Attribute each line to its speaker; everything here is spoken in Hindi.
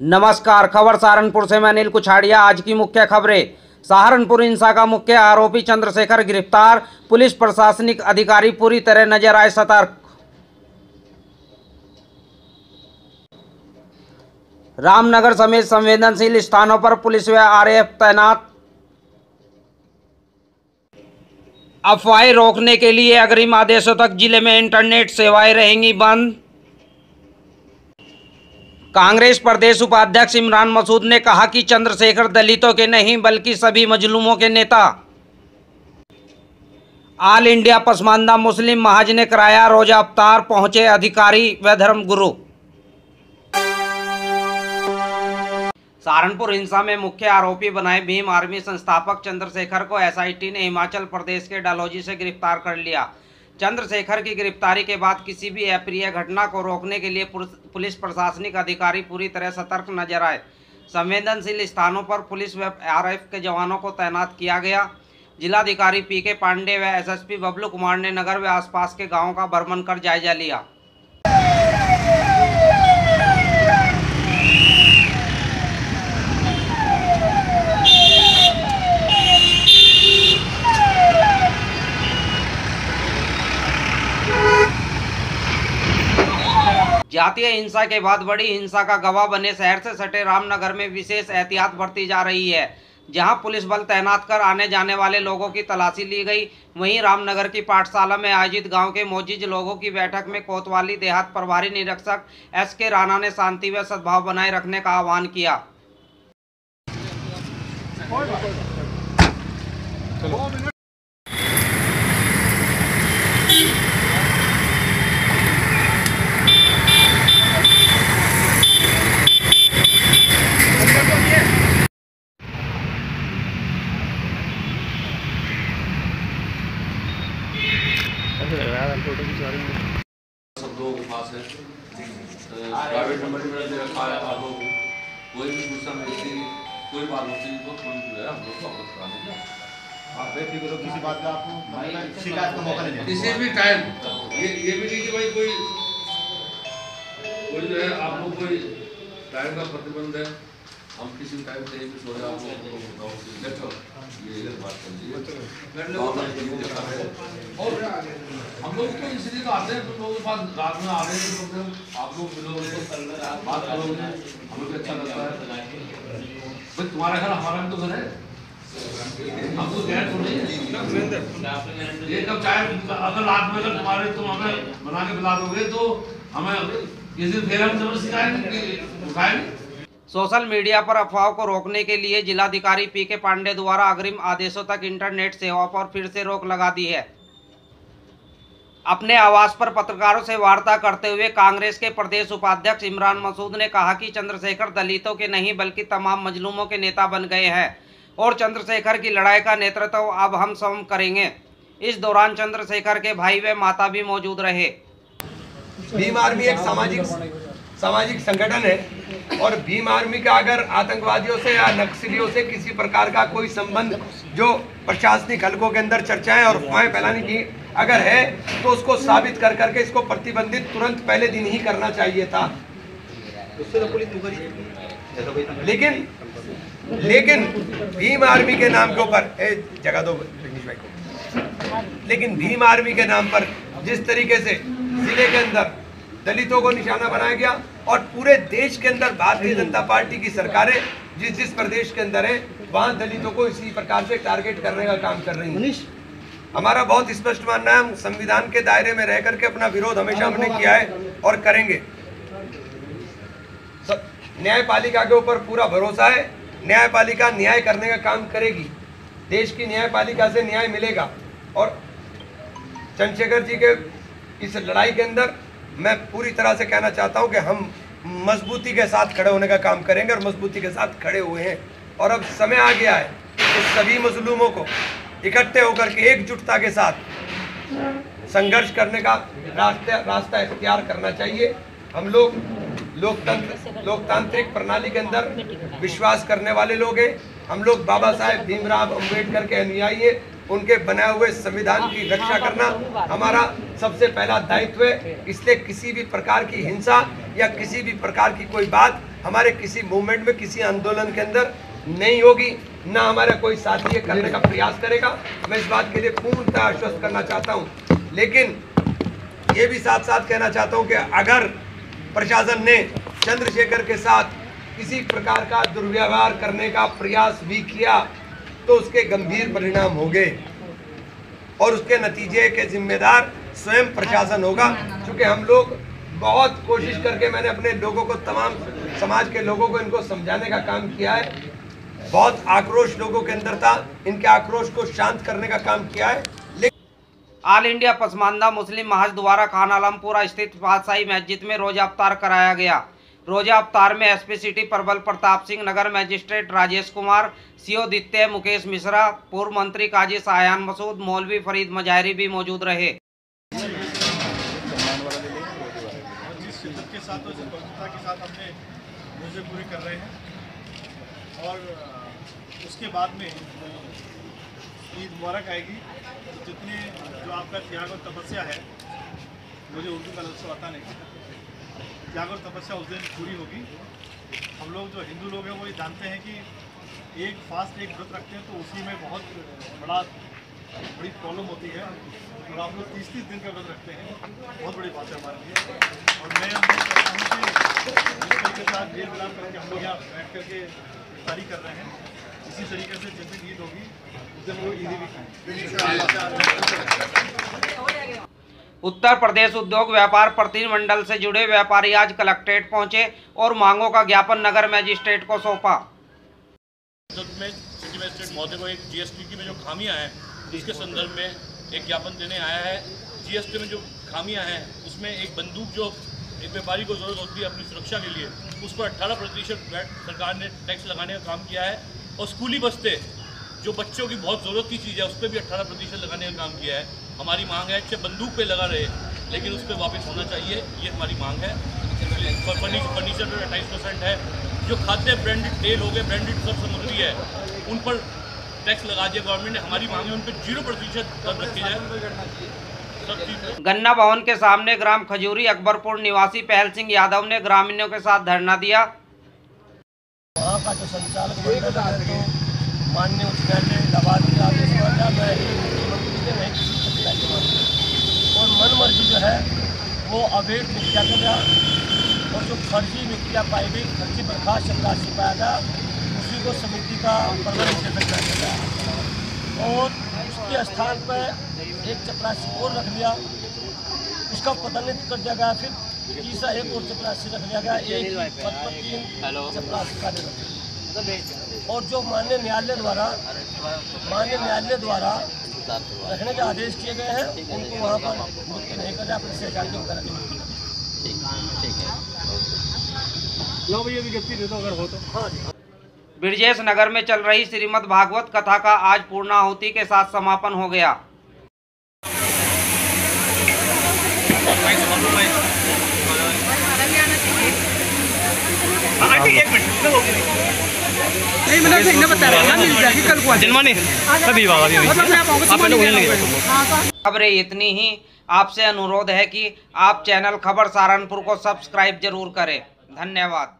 Speaker 1: नमस्कार, खबर सहारनपुर से मैं अनिल कुछाड़िया। आज की मुख्य खबरें। सहारनपुर हिंसा का मुख्य आरोपी चंद्रशेखर गिरफ्तार, पुलिस प्रशासनिक अधिकारी पूरी तरह नजर आए सतर्क। रामनगर समेत संवेदनशील स्थानों पर पुलिस व आरएएफ तैनात। अफवाहें रोकने के लिए अग्रिम आदेशों तक जिले में इंटरनेट सेवाएं रहेंगी बंद। कांग्रेस प्रदेश उपाध्यक्ष इमरान मसूद ने कहा कि चंद्रशेखर दलितों के नहीं बल्कि सभी मजलूमों के नेता। ऑल इंडिया पसमानदा मुस्लिम महाज ने कराया रोजा अफ्तार, पहुंचे अधिकारी व धर्मगुरु। सहारनपुर हिंसा में मुख्य आरोपी बनाए भीम आर्मी संस्थापक चंद्रशेखर को एसआईटी ने हिमाचल प्रदेश के डलहौजी से गिरफ्तार कर लिया। चंद्रशेखर की गिरफ्तारी के बाद किसी भी अप्रिय घटना को रोकने के लिए पुलिस प्रशासनिक अधिकारी पूरी तरह सतर्क नजर आए। संवेदनशील स्थानों पर पुलिस व आरएएफ के जवानों को तैनात किया गया। जिलाधिकारी पीके पांडे व एसएसपी बबलू कुमार ने नगर व आसपास के गांवों का भ्रमण कर जायजा लिया। जातीय हिंसा के बाद बड़ी हिंसा का गवाह बने शहर से सटे रामनगर में विशेष एहतियात बरती जा रही है, जहां पुलिस बल तैनात कर आने जाने वाले लोगों की तलाशी ली गई। वहीं रामनगर की पाठशाला में आयोजित गांव के मोजिज लोगों की बैठक में कोतवाली देहात प्रभारी निरीक्षक एसके राणा ने शांति व सद्भाव बनाए रखने का आह्वान किया।
Speaker 2: सब लोगों के पास है प्राइवेट नंबर भी मैंने रखा है। आप लोग कोई भी गुस्सा में कोई बात होती है तो तुरंत जो है हम लोग को अवगत करा देंगे।
Speaker 3: आप बेफिक्र हो, किसी बात का आपको शिकायत का मौका नहीं देंगे
Speaker 2: किसी भी टाइम। ये भी नहीं कि भाई कोई जो है आप लोग कोई टाइम का प्रतिबंध है, हम किसी भी टाइम कहीं भी सो रहे आप लोग ये बात कर लीजिए। और हम लोग तो इसलिए तो आते हैं, तुम लोगों के पास रात में आ रहे हैं तो आप लोग मिलोगे बात करोगे, हमें भी अच्छा लगता है। भाई तुम्हारा घर हमारा भी तो घर है, हम तो गैर थोड़ी है। ये कब चाहे अगर रात में अगर तुम हमें बना के पिला दोगे तो हमें किसी दिन फिर हम जबरदस्ती उठाएंगे।
Speaker 1: सोशल मीडिया पर अफवाहों को रोकने के लिए जिलाधिकारी पीके पांडे द्वारा अग्रिम आदेशों तक इंटरनेट सेवा पर फिर से रोक लगा दी है। अपने आवास पर पत्रकारों से वार्ता करते हुए कांग्रेस के प्रदेश उपाध्यक्ष इमरान मसूद ने कहा कि चंद्रशेखर दलितों के नहीं बल्कि तमाम मजलूमों के नेता बन गए हैं और चंद्रशेखर की लड़ाई का नेतृत्व अब हम स्वयं करेंगे। इस दौरान चंद्रशेखर के भाई व माता भी मौजूद रहे।
Speaker 4: भीम आर्मी एक सामाजिक संगठन है और भीम आर्मी का अगर आतंकवादियों से या नक्सलियों से किसी प्रकार का कोई संबंध जो प्रशासनिक हलकों के अंदर चर्चाएं और अफवाहें फैलाने की अगर है तो उसको साबित कर करके इसको प्रतिबंधित तुरंत पहले दिन ही करना चाहिए था। लेकिन भीम आर्मी के नाम के ऊपर जगह दो भाई को, लेकिन भीम आर्मी के नाम पर जिस तरीके से जिले के अंदर दलितों को निशाना बनाया गया और पूरे देश के अंदर भारतीय जनता पार्टी की सरकारें जिस प्रदेश के अंदर है वहां दलितों को इसी प्रकार से टारगेट करने का काम कर रही है। हमारा बहुत स्पष्ट मानना है, हम संविधान के दायरे में रह करके अपना विरोध हमेशा हमने किया है और करेंगे। न्यायपालिका के ऊपर पूरा भरोसा है, न्यायपालिका न्याय करने का काम करेगी, देश की न्यायपालिका से न्याय मिलेगा। और चंद्रशेखर जी के इस लड़ाई के अंदर मैं पूरी तरह से कहना चाहता हूं कि हम मजबूती के साथ खड़े होने का काम करेंगे और मजबूती के साथ खड़े हुए हैं। और अब समय आ गया है कि सभी मजलूमों को इकट्ठे होकर के एकजुटता के साथ संघर्ष करने का रास्ता इख्तियार करना चाहिए। हम लोग लोकतांत्रिक प्रणाली के अंदर विश्वास करने वाले लोग हैं। हम लोग बाबा साहेब भीमराव अम्बेडकर के अनुयायी हैं। उनके बनाए हुए संविधान की रक्षा करना हमारा सबसे पहला दायित्व है। इसलिए किसी भी प्रकार की हिंसा या किसी भी प्रकार की कोई बात हमारे किसी मूवमेंट में, किसी आंदोलन के अंदर नहीं होगी, ना हमारा कोई साथी ये करने का प्रयास करेगा। मैं इस बात के लिए पूर्णतः आश्वस्त करना चाहता हूँ। लेकिन ये भी साथ साथ कहना चाहता हूँ कि अगर प्रशासन ने चंद्रशेखर के साथ किसी प्रकार का दुर्व्यवहार करने का प्रयास भी किया तो उसके गंभीर परिणाम होंगे और उसके नतीजे के जिम्मेदार स्वयं प्रशासन होगा। क्योंकि हम लोग बहुत कोशिश करके, मैंने अपने लोगों को, तमाम समाज के लोगों को इनको समझाने का काम किया है। बहुत आक्रोश लोगों के अंदर था, इनके आक्रोश को शांत करने का काम किया है।
Speaker 1: ऑल इंडिया पसमानदा मुस्लिम महाज द्वारा खान आलमपुरा स्थित बादशाही मस्जिद में रोजा अफ्तार कराया गया। रोजा अफ्तार में एसपी सिटी प्रबल प्रताप सिंह, नगर मजिस्ट्रेट राजेश कुमार, सीओ दित्य मुकेश मिश्रा, पूर्व मंत्री काजी सायान मसूद, मौलवी फरीद मजाहरी भी मौजूद रहे।
Speaker 3: जिस शिद्दत के साथ और पवित्रता के साथ हमने रोजे पूरे कर रहे हैं और उसके बाद में ईद मुबारक आएगी। जितने जो आपका त्याग और तपस्या है, मुझे उर्दू का लफ्ज़ आता नहीं, त्याग और तपस्या उस दिन पूरी होगी। हम लोग जो हिंदू लोग हैं वो ये जानते हैं कि एक फास्ट एक व्रत रखते हैं तो उसी में बहुत बड़ी प्रॉब्लम होती है। और आप लोग 30-30 दिन का व्रत रखते हैं, बहुत बड़ी बात है हमारे लिए। और मैं जिस तरीके से आज मेल मिलाप करके हम लोग यहाँ बैठ करके इफ्तारी कर रहे हैं, इसी तरीके से जब भी ईद होगी उस दिन लोग ईदी भी खाएं।
Speaker 1: उत्तर प्रदेश उद्योग व्यापार प्रतिनिधिमंडल से जुड़े व्यापारी आज कलेक्ट्रेट पहुंचे और मांगों का ज्ञापन नगर मजिस्ट्रेट को सौंपा।
Speaker 5: में सिटी मजिस्ट्रेट महोदय को एक जीएसटी की में जो खामियां हैं उसके संदर्भ में एक ज्ञापन देने आया है। जीएसटी में जो खामियां हैं उसमें एक बंदूक जो एक व्यापारी को ज़रूरत होती है अपनी सुरक्षा के लिए, उस पर 18% वैट सरकार ने टैक्स लगाने का काम किया है। और स्कूली बस्ते जो बच्चों की बहुत ज़रूरत की चीज़ है उस पर भी 18% लगाने का काम किया है। हमारी मांग है कि बंदूक पे लगा रहे लेकिन उस पर वापस होना चाहिए, ये हमारी मांग है। फर्नीचर पर 28% है। जो खाद्य ब्रांडेड तेल हो गए, ब्रांडेड सब सामग्री है, उन पर टैक्स लगा दिया गवर्नमेंट ने। हमारी मांग है उन पर 0% दर रखी जाए।
Speaker 1: गन्ना भवन के सामने ग्राम खजूरी अकबरपुर निवासी पहल सिंह यादव ने ग्रामीणों के साथ धरना दिया।
Speaker 6: वहाँ का जो संचालक मंडल है तो माननीय उच्च न्यायालय इलाहाबाद के आदेश माना मैं मुख्यमंत्री ने नहीं किसी प्रक्रिया के मामले और मन मर्जी जो है वो अवैध मिथ्या कर रहा और जो फर्जी मिथ्या पाई गई, फर्जी बर्खास्त चपरासी पाया गया, उसी को समिति का प्रबंध निदेशक कर दिया और उसके स्थान पर एक चपरासी और रख लिया, उसका पदोन्नति कर दिया गया। फिर तीसरा एक और चपरासी रख लिया गया, एक पद पर 3 चपरासी कार्यरत। और जो माननीय न्यायालय द्वारा रखने के आदेश किए गए हैं उनको वहाँ पर मुक्त नहीं कर रहे, अपने सहचार्यों को कराने। लो भैया विज्ञप्ति दे दो अगर हो तो। हाँ जी।
Speaker 1: ब्रजेश नगर में चल रही श्रीमद् भागवत कथा का आज पूर्णाहुति के साथ समापन हो गया। खबरें इतनी ही। आपसे अनुरोध है कि आप चैनल खबर सहारनपुर को सब्सक्राइब जरूर करें। धन्यवाद।